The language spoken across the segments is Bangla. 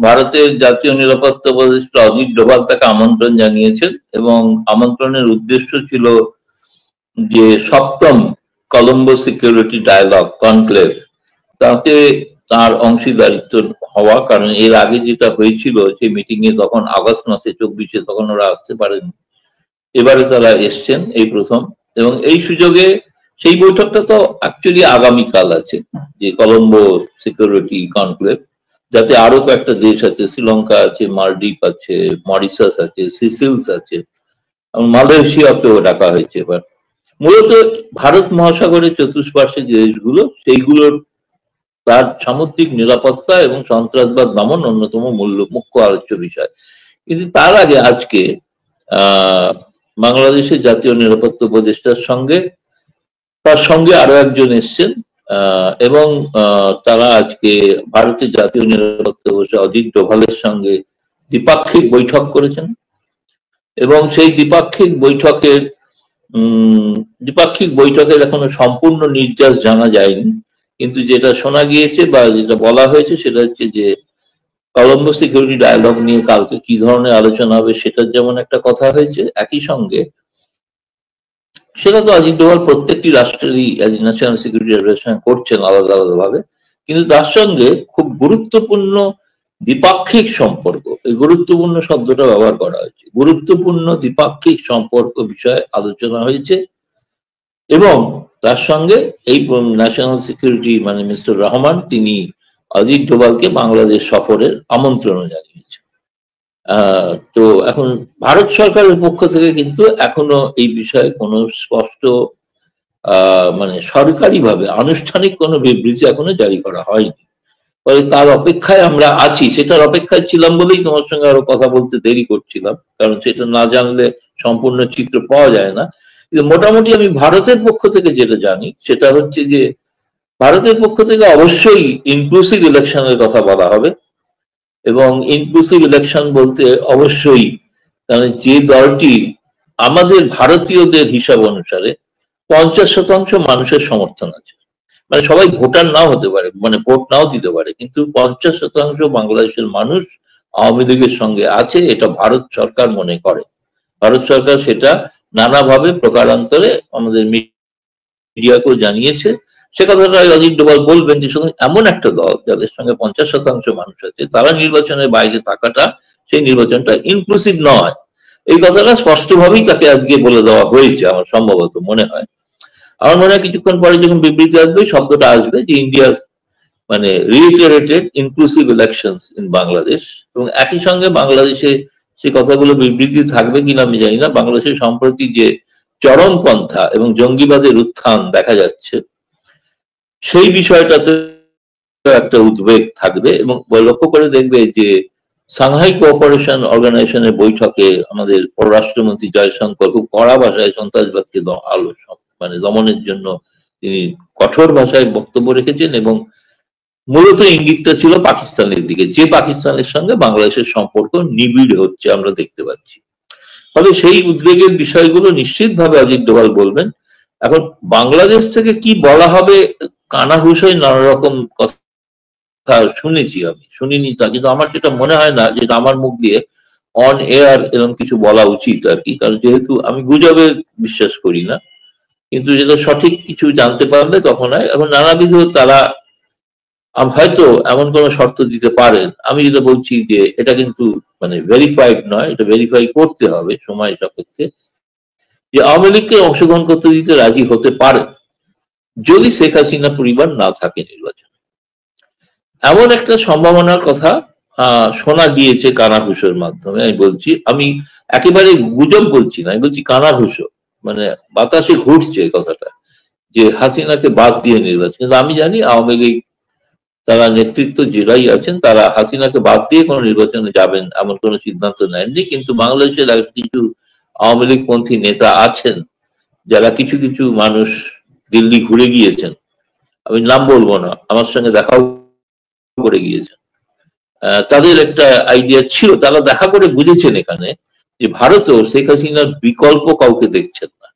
ভারতের জাতীয় নিরাপত্তা উপদেষ্টা অজিত ডোভাল তাকে আমন্ত্রণ জানিয়েছেন এবং আমন্ত্রণের উদ্দেশ্য ছিল যে সপ্তম কলম্বো সিকিউরিটি ডায়ালগ কনক্লেভ তাতে তার অংশীদারিত্ব হওয়া, কারণ এর আগে যেটা হয়েছিল সেই মিটিং এ তখন আগস্ট মাসে 24-এ তখন ওরা আসতে পারেনি, এবারে তারা এসছেন এই প্রথম। এবং এই সুযোগে সেই বৈঠকটা তো অ্যাকচুয়ালি আগামীকাল আছে, যে কলম্বো সিকিউরিটি কনক্লেভ, যাতে আরো কয়েকটা দেশ আছে, শ্রীলঙ্কা আছে, মালদ্বীপ আছে, মরিশাস আছে, সিসিলস আছে, এবং মালয়েশিয়াকেও ডাকা হয়েছে এবার। মূলত ভারত মহাসাগরের চতুষ্পার্শ্বে যে দেশগুলো সেইগুলোর তার সামুদ্রিক নিরাপত্তা এবং সন্ত্রাসবাদ দমন অন্যতম মুখ্য আলোচ্য বিষয়। কিন্তু তার আগে আজকে বাংলাদেশের জাতীয় নিরাপত্তা উপদেষ্টার সঙ্গে তার সঙ্গে আরো একজন এসছেন, এবং তারা আজকে ভারতের জাতীয় নিরাপত্তা উপদেষ্টা অজিত ডোভালের সঙ্গে দ্বিপাক্ষিক বৈঠক করেছেন। এবং সেই দ্বিপাক্ষিক বৈঠকের এখনো সম্পূর্ণ নির্যাস জানা যায়নি, কিন্তু যেটা শোনা গিয়েছে বা যেটা বলা হয়েছে সেটা হচ্ছে যে কলম্বো সিকিউরিটি ডায়ালগ নিয়ে কালকে কি ধরনের আলোচনা হবে সেটার যেমন একটা কথা হয়েছে, একই সঙ্গে সেটা তো অজিত ডোভাল প্রত্যেকটি রাষ্ট্রেরই ন্যাশনাল সিকিউরিটি অ্যাডভাইজার করছেন আলাদা আলাদা ভাবে, কিন্তু তার সঙ্গে খুব গুরুত্বপূর্ণ দ্বিপাক্ষিক সম্পর্ক, এই গুরুত্বপূর্ণ শব্দটা ব্যবহার করা হয়েছে, গুরুত্বপূর্ণ দ্বিপাক্ষিক সম্পর্ক বিষয়ে আলোচনা হয়েছে। এবং তার সঙ্গে এই ন্যাশনাল সিকিউরিটি মানে মিস্টার রহমান তিনি অজিত ডোভালকে বাংলাদেশ সফরের আমন্ত্রণও জানিয়েছেন। তো এখন ভারত সরকারের পক্ষ থেকে কিন্তু এখনো এই বিষয়ে কোনো স্পষ্ট মানে সরকারিভাবে আনুষ্ঠানিক কোনো বিবৃতি এখনো জারি করা হয়নি। ফলে তার অপেক্ষায় আমরা আছি, সেটার অপেক্ষায় ছিলাম বলেই তোমার সঙ্গে আরো কথা বলতে দেরি করছিলাম, কারণ সেটা না জানলে সম্পূর্ণ চিত্র পাওয়া যায় না। কিন্তু মোটামুটি আমি ভারতের পক্ষ থেকে যেটা জানি সেটা হচ্ছে যে ভারতের পক্ষ থেকে অবশ্যই ইনক্লুসিভ ইলেকশনের কথা বলা হবে। এবং ইনক্লুসিভ ইলেকশন বলতে অবশ্যই কারণ যে দলটি আমাদের ভারতীয়দের হিসাব অনুসারে 50% মানুষের সমর্থন আছে, মানে সবাই ভোটার নাও হতে পারে, মানে ভোট নাও দিতে পারে, কিন্তু 50% বাংলাদেশের মানুষ আওয়ামী লীগের সঙ্গে আছে, এটা ভারত সরকার মনে করে। ভারত সরকার সেটা নানাভাবে প্রকারান্তরে আমাদের মিডিয়াকেও জানিয়েছে। সে কথাটা অজিত ডোভাল বলবেন যে শুধু এমন একটা দল যাদের সঙ্গে 50% মানুষ আছে তারা নির্বাচনের বাইরে থাকাটা, সেই নির্বাচনটা ইনক্লুসিভ নয়, এই কথাটা স্পষ্টভাবেই তাকে আজকে বলে দেওয়া হয়েছে আমার সম্ভবত মনে হয়। আমার মনে হয় কিছুক্ষণ পরে যখন বিবৃতি আসবে শব্দটা আসবে যে ইন্ডিয়া মানে রিইটারেটেড ইনক্লুসিভ ইলেকশনস ইন বাংলাদেশ। এবং একই সঙ্গে বাংলাদেশে সেই কথাগুলো বিবৃতি থাকবে কিনা আমি জানি না, বাংলাদেশের সম্প্রতি যে চরমপন্থা এবং জঙ্গিবাদের উত্থান দেখা যাচ্ছে সেই বিষয়টাতে একটা উদ্বেগ থাকবে। এবং লক্ষ্য করে দেখবে যে সাংহাই কোঅপারেশন অর্গানাইজেশনের বৈঠকে আমাদের পররাষ্ট্রমন্ত্রী জয়শঙ্কর খুব কড়া ভাষায় সন্ত্রাসবাদকে মানে দমনের জন্য তিনি কঠোর ভাষায় বক্তব্য রেখেছেন, এবং মূলত ইঙ্গিতটা ছিল পাকিস্তানের দিকে, যে পাকিস্তানের সঙ্গে বাংলাদেশের সম্পর্ক নিবিড় হচ্ছে আমরা দেখতে পাচ্ছি। ফলে সেই উদ্বেগের বিষয়গুলো নিশ্চিতভাবে অজিত ডোভাল বলবেন। এখন বাংলাদেশ থেকে কি বলা হবে কানাঘুষোয় নানা রকম কথা শুনেছি, আমি শুনিনি তা, কিন্তু আমার যেটা মনে হয় না যেটা আমার মুখ দিয়ে অন এয়ার এরকম কিছু বলা উচিত আর কি, কারণ যেহেতু আমি গুজবে বিশ্বাস করি না, কিন্তু যেটা সঠিক কিছু জানতে পারলে তখন হয়। এখন নানাবিধ তারা হয়তো এমন কোন শর্ত দিতে পারেন, আমি যেটা বলছি যে এটা কিন্তু মানে ভেরিফাইড নয়, এটা ভেরিফাই করতে হবে সময় সাপেক্ষে, যে আওয়ামী লীগকে অংশগ্রহণ করতে দিতে রাজি হতে পারে যদি শেখ হাসিনা পরিবার না থাকে নির্বাচন। এমন একটা সম্ভাবনার কথা শোনা গিয়েছে কানাঘুষোর মাধ্যমে। আমি বলছি, আমি একেবারে গুজব বলছি না, আমি বলছি কানাঘুষো, মানে বাতাসে ঘুরছে কথাটা যে হাসিনাকে বাদ দিয়ে নির্বাচন। কিন্তু আমি জানি আওয়ামী লীগ তারা নেতৃত্ব জেলাই আছেন তারা হাসিনাকে বাদ দিয়ে কোনো নির্বাচনে যাবেন এমন কোনো সিদ্ধান্ত নেননি। কিন্তু বাংলাদেশের কিছু আওয়ামী লীগ পন্থী নেতা আছেন যারা কিছু কিছু মানুষ দিল্লি ঘুরে গিয়েছেন, আমি নাম বলবো না, আমার সঙ্গে দেখাও করে গিয়েছেন। তাদের একটা আইডিয়া ছিল, তারা দেখা করে বুঝেছেন এখানে যে ভারতও শেখ হাসিনার বিকল্প কাউকে দেখছেন না,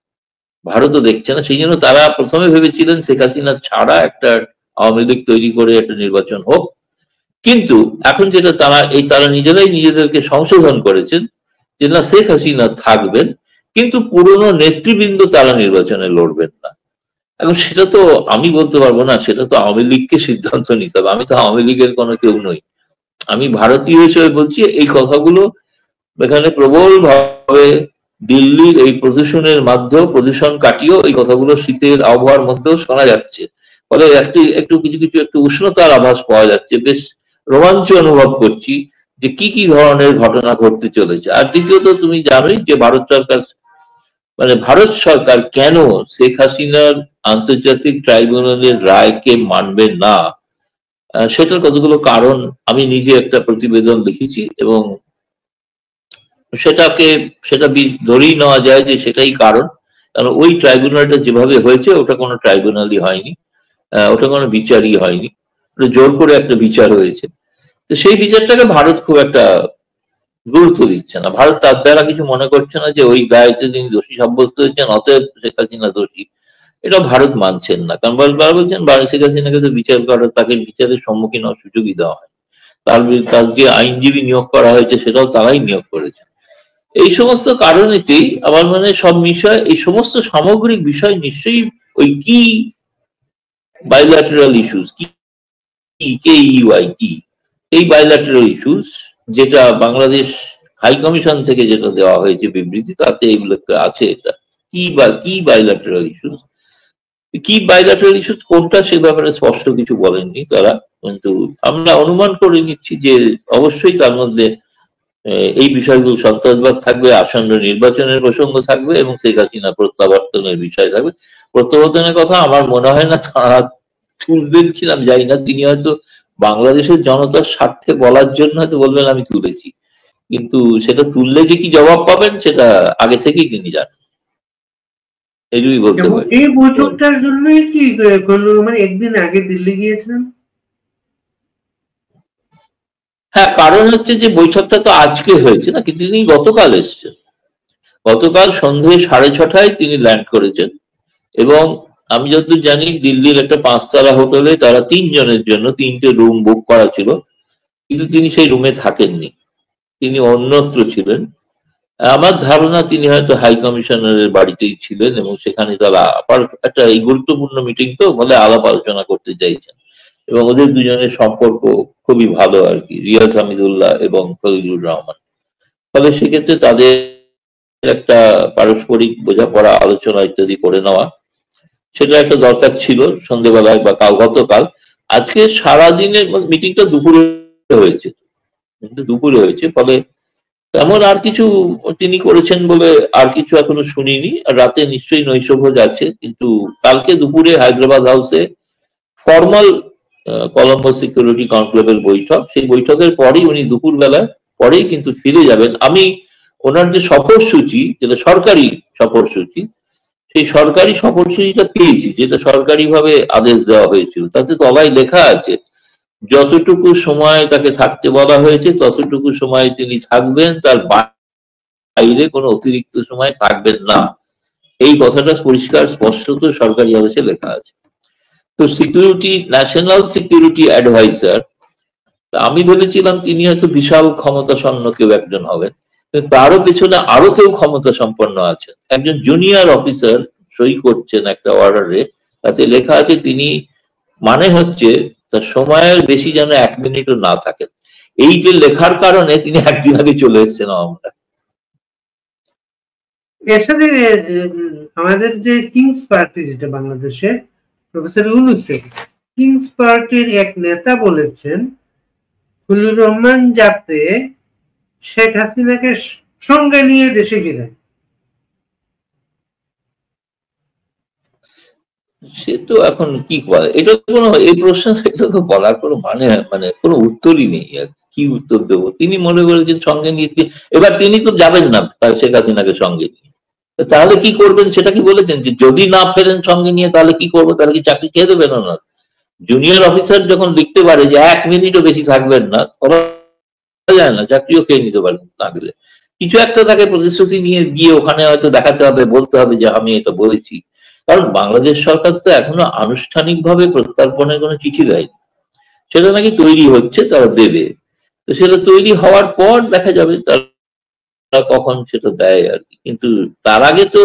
ভারতও দেখছে না। সেই জন্য তারা প্রথমে ভেবেছিলেন শেখ হাসিনা ছাড়া একটা আওয়ামী লীগ তৈরি করে একটা নির্বাচন হোক, কিন্তু এখন যেটা তারা নিজেরাই নিজেদেরকে সংশোধন করেছেন যে না, শেখ হাসিনা থাকবেন, কিন্তু পুরনো নেতৃবৃন্দ তারা নির্বাচনে লড়বেন না। এখন সেটা তো আমি বলতে পারবো না, সেটা তো আওয়ামী লীগকে সিদ্ধান্ত নিতে হবে। আমি তো আওয়ামী লীগের কোনো কেউ নই, আমি ভারতীয় হিসেবে বলছি এই কথাগুলো। এখানে প্রবল ভাবে দিল্লির এই প্রদূষণ কাটিয়েও এই কথাগুলো শীতের আবহাওয়ার মধ্যেও শোনা যাচ্ছে, ফলে একটু কিছু কিছু একটু উষ্ণতার আভাস পাওয়া যাচ্ছে। বেশ রোমাঞ্চ অনুভব করছি যে কি কি ধরনের ঘটনা ঘটতে চলেছে। আর দ্বিতীয়ত তুমি জানোই যে ভারত সরকার কেন শেখ হাসিনার আন্তর্জাতিক ট্রাইব্যুনালের রায়কে মানবে না, সেটার কতগুলো কারণ আমি নিজে একটা প্রতিবেদন লিখেছি, এবং সেটা ধরেই নেওয়া যায় যে সেটাই কারণ। কারণ ওই ট্রাইব্যুনালটা যেভাবে হয়েছে ওটা কোনো ট্রাইব্যুনালই হয়নি, ওটা কোনো বিচারই হয়নি, জোর করে একটা বিচার হয়েছে। তো সেই বিচারটাকে ভারত খুব একটা গুরুত্ব দিচ্ছে না। ভারত তার দ্বারা কিছু মনে করছে না যে ওই দায়িত্বে তিনি দোষী সাব্যস্ত হয়েছেন, অতএব শেখ হাসিনা দোষী, এটা ভারত মানছেন না। কারণ বারবার বলছেন শেখ হাসিনাকে তো বিচার করা, তাকে বিচারের সম্মুখীন হওয়ার সুযোগই দেওয়া হয়। তার যে আইনজীবী নিয়োগ করা হয়েছে সেটাও তারাই নিয়োগ করেছে। এই সমস্ত কারণেতেই আমার মনে সব বিষয়, এই সমস্ত সামগ্রিক বিষয় নিশ্চয়ই ওই কি বাইল্যাটারাল ইস্যুস, কি KEY কি এই বাইল্যাটারাল ইস্যুস, যেটা বাংলাদেশ হাই কমিশন থেকে যেটা দেওয়া হয়েছে বিবৃতি, তাতে এগুলো আছে। এটা কি বাইল্যাটারাল ইস্যুস, কি বাইল্যাটারাল ইস্যুস কোনটা সে ব্যাপারে স্পষ্ট কিছু বলেননি তারা, কিন্তু আমরা অনুমান করে নিচ্ছি যে অবশ্যই তার মধ্যে এই বিষয়গুলো, সন্ত্রাসবাদ থাকবে, আসন্ন নির্বাচনের প্রসঙ্গ থাকবে, এবং শেখ হাসিনা প্রত্যাবর্তনের বিষয় থাকবে। প্রত্যাবর্তনের কথা আমার মনে হয় না তারা তুলবেন কিনা জানি না। তিনি হয়তো বাংলাদেশের জনতার স্বার্থে বলার জন্য হয়তো বলবেন আমি তুলেছি, কিন্তু সেটা তুললে যে কি জবাব পাবেন সেটা আগে থেকেই তিনি জানেন, এইটুকুই বলতে পারি। এই বৈঠকটার জন্যই কি মানে একদিন আগে দিল্লি গিয়েছিলেন? হ্যাঁ, কারণ হচ্ছে যে বৈঠকটা তো আজকে হয়েছে না, কিন্তু তিনি গতকাল এসছেন। গতকাল সন্ধ্যে 6:30টায় তিনি ল্যান্ড করেছেন, এবং আমি যতদূর জানি দিল্লির একটা 5 তারা হোটেলে তারা 3 জনের জন্য 3টে রুম বুক করা ছিল, কিন্তু তিনি সেই রুমে থাকেননি, তিনি অন্যত্র ছিলেন। আমার ধারণা তিনি হয়তো হাই কমিশনারের বাড়িতেই ছিলেন, এবং সেখানে তারা একটা এই গুরুত্বপূর্ণ মিটিং তো বলে আলাপ আলোচনা করতে চাইছেন, এবং ওদের দুজনের সম্পর্ক খুবই ভালো আর কি, রিয়াজ হামিদুল্লাহ এবং খলিলুর রহমান। ফলে সেক্ষেত্রে তাদের একটা পারস্পরিক বোঝাপড়া, আলোচনা ইত্যাদি করে নেওয়া, সেটা একটা দরকার ছিল সন্ধ্যেবেলায় বা গতকাল। আজকে সারাদিনের মিটিংটা দুপুরে হয়েছে, ফলে তেমন আর কিছু তিনি করেছেন বলে আর কিছু এখনো শুনিনি। রাতে নিশ্চয়ই নৈশভোজ আছে, কিন্তু কালকে দুপুরে হায়দ্রাবাদ হাউসে ফর্মাল কলম্বো সিকিউরিটি কনক্লেভের বৈঠক, সেই বৈঠকের পরেই উনি দুপুর বেলায় পরেই কিন্তু ফিরে যাবেন। আমি ওনার যে সফরসূচি, যেটা সরকারি সফরসূচি, সেই সরকারি সফরসূচিটা পেয়েছি, যেটা সরকারি ভাবে আদেশ দেওয়া হয়েছিল, তাতে তলায় লেখা আছে যতটুকু সময় তাকে থাকতে বলা হয়েছে ততটুকু সময় তিনি থাকবেন, তার বাইরে কোনো অতিরিক্ত সময় থাকবেন না। এই কথাটা পরিষ্কার স্পষ্টত সরকারি আদেশে লেখা আছে। তো ন্যাশনাল সিকিউরিটি অ্যাডভাইজার, আমি ভেবেছিলাম তিনি হয়তো বিশাল ক্ষমতাসম্পন্ন কেউ একজন হবেন, কিন্তু তারও পেছনে আরো কেউ ক্ষমতা সম্পন্ন আছেন। একজন জুনিয়র অফিসার সই করছেন একটা অর্ডারে, তাতে লেখা আছে তিনি, মানে হচ্ছে তার সময়ের বেশি যেন 1 মিনিটও না থাকেন। এই যে লেখার কারণে তিনি একদিন আগে চলে এসেছেন আমরা। এর সাথে আমাদের যে কিংস পার্টি, যেটা বাংলাদেশে প্রফেসর ইউনূসের, কিংস পার্টির এক নেতা বলেছেন খলিলুর রহমান যাতে শেখ হাসিনাকে সঙ্গে নিয়ে দেশে ফিরেন। সে তো এখন কি বলে, এটা কোনো এই প্রশ্ন, এটা তো বলার কোনো মানে কোনো উত্তরই নেই। আর কি উত্তর দেবো? তিনি মনে করেছেন সঙ্গে নিয়ে, এবার তিনি তো যাবেন না তার শেখ হাসিনাকে সঙ্গে নিয়ে, তাহলে কি করবেন সেটা কি বলেছেন? যে যদি না ফেরেন সঙ্গে নিয়ে তাহলে কি করবো? তাহলে কি চাকরি খেয়ে দেবেন ওনার? জুনিয়র অফিসার যখন লিখতে পারে যে 1 মিনিটও বেশি থাকবেন না, যায় না, চাকরিও খেয়ে নিতে পারেন না গেলে। কিছু একটা তাকে প্রতিশ্রুতি নিয়ে গিয়ে ওখানে হয়তো দেখাতে হবে, বলতে হবে যে আমি এটা বলেছি। কারণ বাংলাদেশ সরকার তো এখনো আনুষ্ঠানিকভাবে প্রত্যর্পণের কোনো চিঠি দেয়নি। সেটা নাকি তৈরি হচ্ছে, তারা দেবে। তো সেটা তৈরি হওয়ার পর দেখা যাবে তারা কখন সেটা দেয় আর কি। কিন্তু তার আগে তো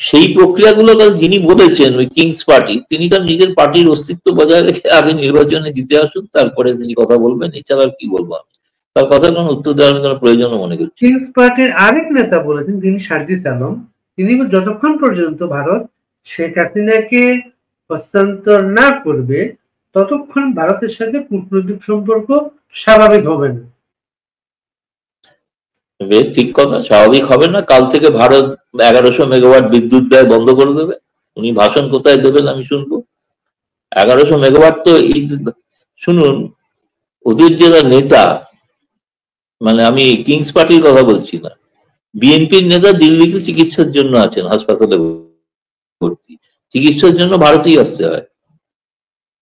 সেই প্রক্রিয়াগুলো যিনি বলেছেন, ওই কিংস পার্টি, তিনি তার নিজের পার্টির অস্তিত্ব বজায় রেখে আগে নির্বাচনে জিতে আসুন, তারপরে তিনি কথা বলবেন। এছাড়া আর কি বলবো আমি, তার কথা কোনো উত্তর দেওয়ার কোনো প্রয়োজনও মনে করছি। কিংস পার্টির আরেক নেতা বলেছেন, তিনি সার্জিস আলম, তিনি যতক্ষণ পর্যন্ত ভারত শেখ হাসিনাকে হস্তান্তর না করবে ততক্ষণ ভারতের সাথে কূটনৈতিক সম্পর্ক স্বাভাবিক হবে না। বেশ ঠিক কথা, স্বাভাবিক হবে না। কাল থেকে ভারত 1100 মেগাওয়াট বিদ্যুৎ দেয় বন্ধ করে দেবে। উনি ভাষণ কোথায় দেবেন আমি শুনবো? 1100 মেগাওয়াট তো এই শুনুন, ওদের যারা নেতা, মানে আমি কিংস পার্টির কথা বলছি না, বিএনপির নেতা দিল্লিতে চিকিৎসার জন্য আছেন, হাসপাতালে ভর্তি, চিকিৎসার জন্য ভারতেই আসতে হয়,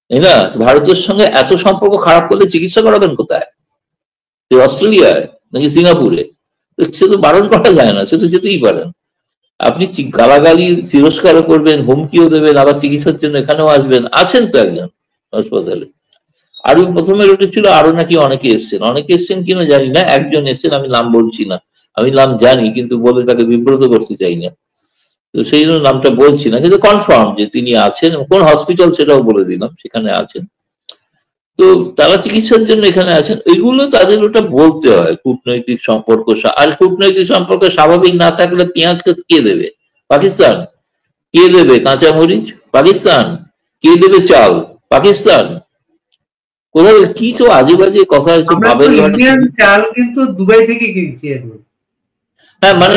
তাই না? ভারতের সঙ্গে এত সম্পর্ক খারাপ করলে চিকিৎসা করাবেন কোথায়? অস্ট্রেলিয়ায় নাকি সিঙ্গাপুরে? সে তো বারণ করা যায় না, সে তো যেতেই পারেন। আপনি গালাগালি তিরস্কারও করবেন, হুমকিও দেবেন, আবার চিকিৎসার জন্য এখানেও আসবেন। আছেন তো একজন হাসপাতালে। আরো প্রথমে উঠেছিল আরো নাকি অনেকে এসছেন কিনা জানি না, একজন এসছেন, আমি নাম বলছি না, আমি নাম জানি কিন্তু বলে তাকে বিব্রত করতে চাই না, তো সেই জন্য নামটা বলছি না, কিন্তু কনফার্ম যে তিনি আছেন, কোন হসপিটাল সেটাও বলে দিলাম, সেখানে আছেন। তো তারা চিকিৎসার জন্য এখানে আছেন। এগুলো তাদের ওটা বলতে হয় কূটনৈতিক সম্পর্ক। আর কূটনৈতিক সম্পর্ক স্বাভাবিক না থাকলে পেঁয়াজকে কে দেবে? পাকিস্তান। কে দেবে কাঁচামরিচ? পাকিস্তান। কে দেবে চাল? পাকিস্তান। কোথাও কি সব আজে বাজে কথা হচ্ছে। ইন্ডিয়ান চাল কিন্তু দুবাই থেকে কিনছি এখন। হ্যাঁ, মানে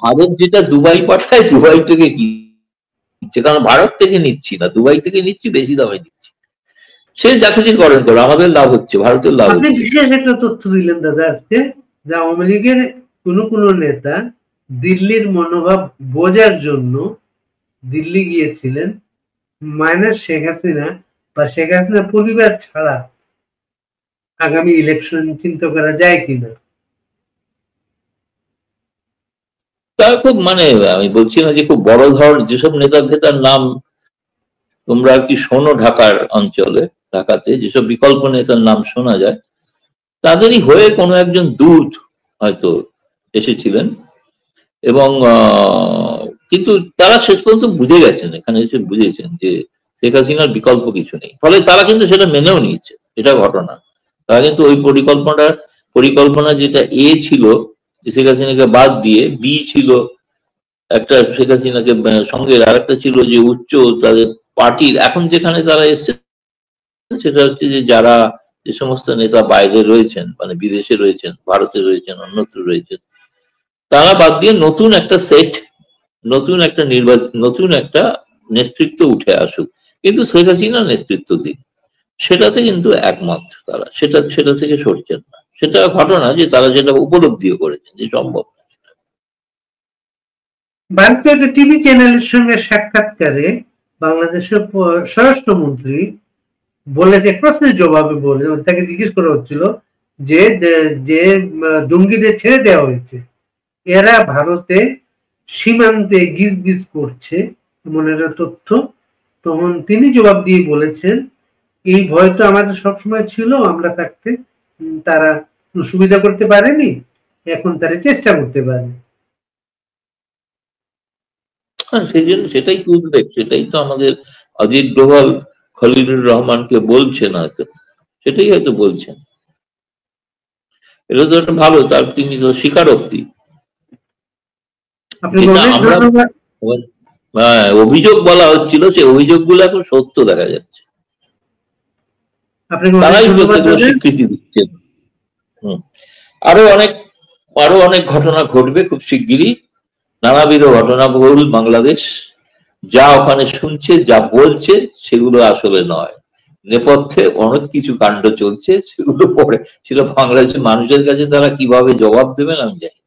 ভারত যেটা দুবাই পাঠায়, দুবাই থেকে কিনছে, কারণ ভারত থেকে নিচ্ছি না, দুবাই থেকে নিচ্ছি, বেশি দামে নিচ্ছি। সে যা খুশি করেন করো, আমাদের লাভ হচ্ছে, ভারতের লাভ হচ্ছে। বিশেষ একটা তথ্য দিলেন দাদা আজকে, যে আওয়ামী লীগের কোন নেতা দিল্লির মনোভাব বোঝার জন্য দিল্লি গিয়েছিলেন, মাইনাস শেখ হাসিনা বা শেখ হাসিনা পরিবার ছাড়া আগামী ইলেকশন চিন্তা করা যায় কিনা? তা খুব, মানে আমি বলছি না যে খুব বড় ধরনের যেসব নেতা ফেতার নাম তোমরা কি শোনো ঢাকার অঞ্চলে, ঢাকাতে যেসব বিকল্প নেতার নাম শোনা যায়, তাদেরই হয়ে কোনো একজন দূত হয়তো এসেছিলেন, এবং কিন্তু তারা শেষ পর্যন্ত বুঝে গেছেন, এখানে এসে বুঝেছেন যে শেখ হাসিনার বিকল্প কিছু নেই। ফলে তারা কিন্তু সেটা মেনেও নিয়েছে, এটা ঘটনা। তারা কিন্তু ওই পরিকল্পনা যেটা এ ছিল, যে শেখ হাসিনাকে বাদ দিয়ে, বি ছিল একটা শেখ হাসিনাকে সঙ্গে, আরেকটা ছিল যে উচ্চ তাদের পার্টির, এখন যেখানে তারা এসছে সেটা হচ্ছে যে যারা, যে সমস্ত নেতা বাইরে রয়েছেন, মানে বিদেশে রয়েছেন, ভারতে রয়েছেন, অন্যত্র রয়েছেন, তারা বাদ দিয়ে নতুন একটা সেট, নতুন একটা নতুন একটা নেতৃত্ব উঠে আসুক, কিন্তু শেখ হাসিনা নেতৃত্ব দিন, সেটাতে কিন্তু একমত তারা, সেটা থেকে সরছেন না। সেটা ঘটনা যে তারা যেটা উপলব্ধিও করেছেন যে সম্ভব। ভারতীয় একটা টিভি চ্যানেলের সঙ্গে সাক্ষাৎকারে বাংলাদেশের স্বরাষ্ট্রমন্ত্রী বলে, যে প্রশ্নের জবাবে বলে, তাকে জিজ্ঞেস করা হচ্ছিল যে যে জঙ্গিদের ছেড়ে দেওয়া হয়েছে, এরা ভারতে সীমান্তে গিজ গিজ করছে, এমন একটা তথ্য। তখন তিনি জবাব দিয়ে বলেছেন, এই ভয় তো আমাদের সবসময় ছিল, আমরা থাকতে তারা সুবিধা করতে পারেনি, এখন তারা চেষ্টা করতে পারে। সেই জন্য সেটাই উদ্বেগ, সেটাই তো আমাদের অজিত ডোভাল খলিলুর রহমানকে বলছেন, হয়তো সেটাই হয়তো বলছেন। এটা তো একটা ভালো, তার তিনি তো স্বীকারোক্তি। আমরা অভিযোগ বলা হচ্ছিল, সেই অভিযোগগুলো এখন সত্য দেখা যাচ্ছে, তারাই স্বীকৃতি দিচ্ছেন। আরো অনেক ঘটনা ঘটবে খুব শিগগিরই, নানাবিধ ঘটনাবহুল বাংলাদেশ। যা ওখানে শুনছে, যা বলছে, সেগুলো আসলে নয়, নেপথ্যে অনেক কিছু কাণ্ড চলছে, সেগুলো পরে, সেটা বাংলাদেশের মানুষের কাছে তারা কিভাবে জবাব দেবেন আমি জানি।